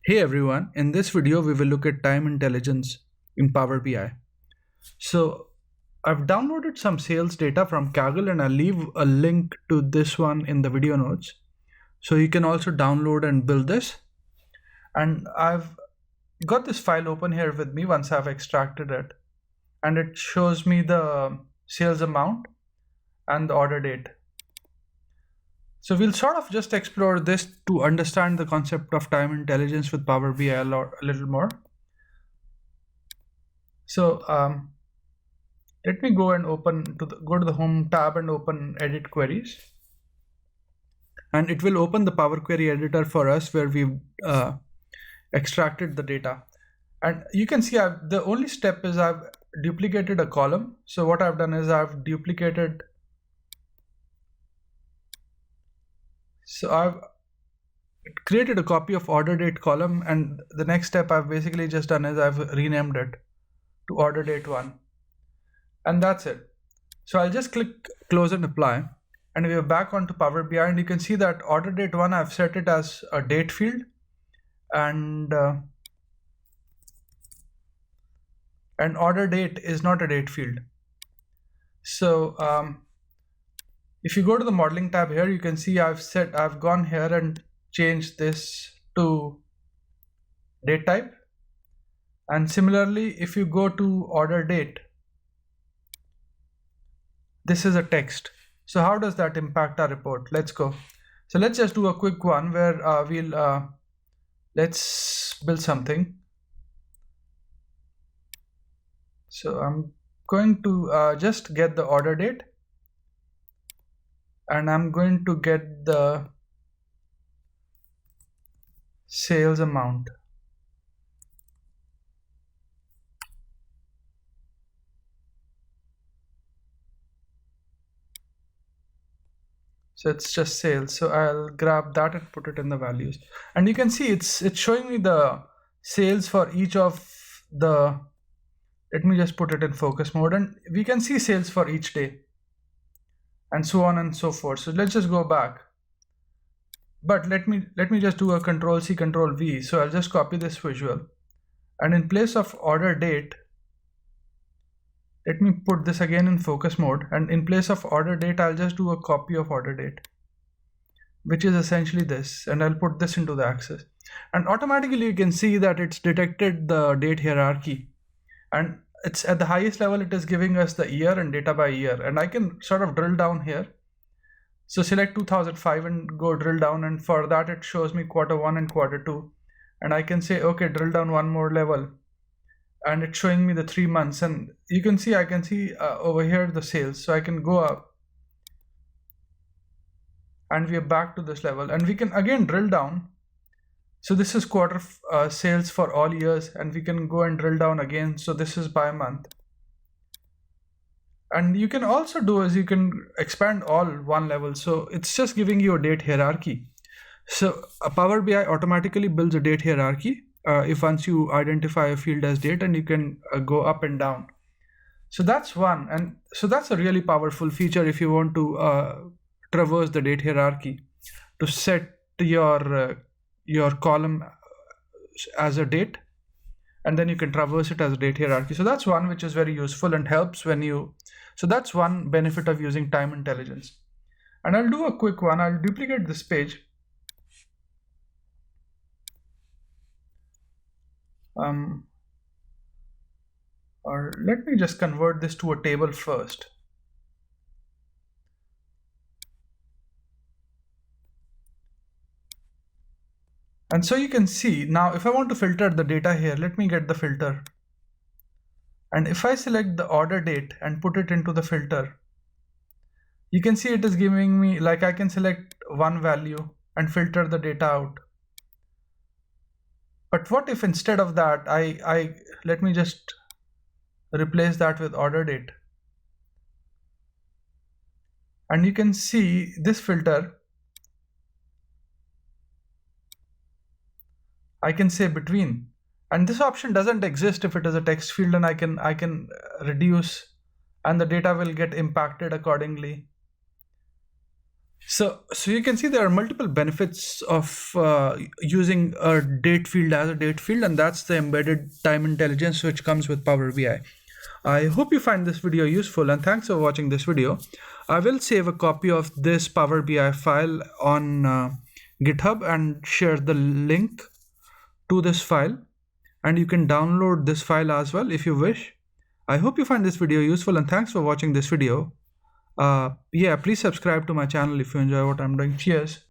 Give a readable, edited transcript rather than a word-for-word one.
Hey everyone, in this video we will look at time intelligence in Power BI. So I've downloaded some sales data from Kaggle and I'll leave a link to this one in the video notes. So you can also download and build this. And I've got this file open here with me once I've extracted it. And it shows me the sales amount and the order date. So we'll sort of just explore this to understand the concept of time intelligence with Power BI a little more. So let me go and go to the home tab and open edit queries. And it will open the Power Query editor for us where we've extracted the data. And you can see the only step is I've duplicated a column. So what I've done is I've duplicated. So I've created a copy of order date column, and the next step I've basically just done is I've renamed it to order date 1. And that's it. So I'll just click close and apply. And we are back onto Power BI, and you can see that order date 1, I've set it as a date field, and order date is not a date field. So if you go to the modeling tab here, you can see I've gone here and changed this to date type. And similarly, if you go to order date, this is a text. So how does that impact our report? Let's go. So let's just do a quick one where let's build something. So I'm going to just get the order date, and I'm going to get the sales amount. So it's just sales. So I'll grab that and put it in the values. And you can see it's showing me the sales for each of the, let me just put it in focus mode, and we can see sales for each day and so on and so forth. So let's just go back. But let me just do a Control-C, Control-V. So I'll just copy this visual. And in place of order date, let me put this again in focus mode. And in place of order date, I'll just do a copy of order date, which is essentially this. And I'll put this into the axis. And automatically you can see that it's detected the date hierarchy. And it's at the highest level, it is giving us the year and data by year. And I can sort of drill down here. So select 2005 and go drill down. And for that, it shows me Q1 and Q2. And I can say, okay, drill down one more level. And it's showing me the 3 months. And you can see, I can see over here the sales. So I can go up. And we are back to this level. And we can again drill down. So this is quarter sales for all years. And we can go and drill down again. So this is by month. And you can also do is you can expand all one level. So it's just giving you a date hierarchy. So a Power BI automatically builds a date hierarchy if once you identify a field as date, and you can go up and down. So that's one. And so that's a really powerful feature if you want to traverse the date hierarchy to set your column as a date, and then you can traverse it as a date hierarchy. So that's one which is very useful and helps when you, so that's one benefit of using time intelligence. And I'll do a quick one. I'll duplicate this page. Or let me just convert this to a table first. And so you can see now, if I want to filter the data here, let me get the filter. And if I select the order date and put it into the filter, you can see it is giving me, like, I can select one value and filter the data out. But what if instead of that, let me just replace that with order date. And you can see this filter, I can say between, and this option doesn't exist if it is a text field, and I can reduce, and the data will get impacted accordingly. So you can see there are multiple benefits of using a date field as a date field, and that's the embedded time intelligence which comes with Power BI. I hope you find this video useful, and thanks for watching this video. I will save a copy of this Power BI file on GitHub and share the link to this file, and you can download this file as well if you wish. I hope you find this video useful, and thanks for watching this video. Yeah, please subscribe to my channel if you enjoy what I'm doing. Cheers.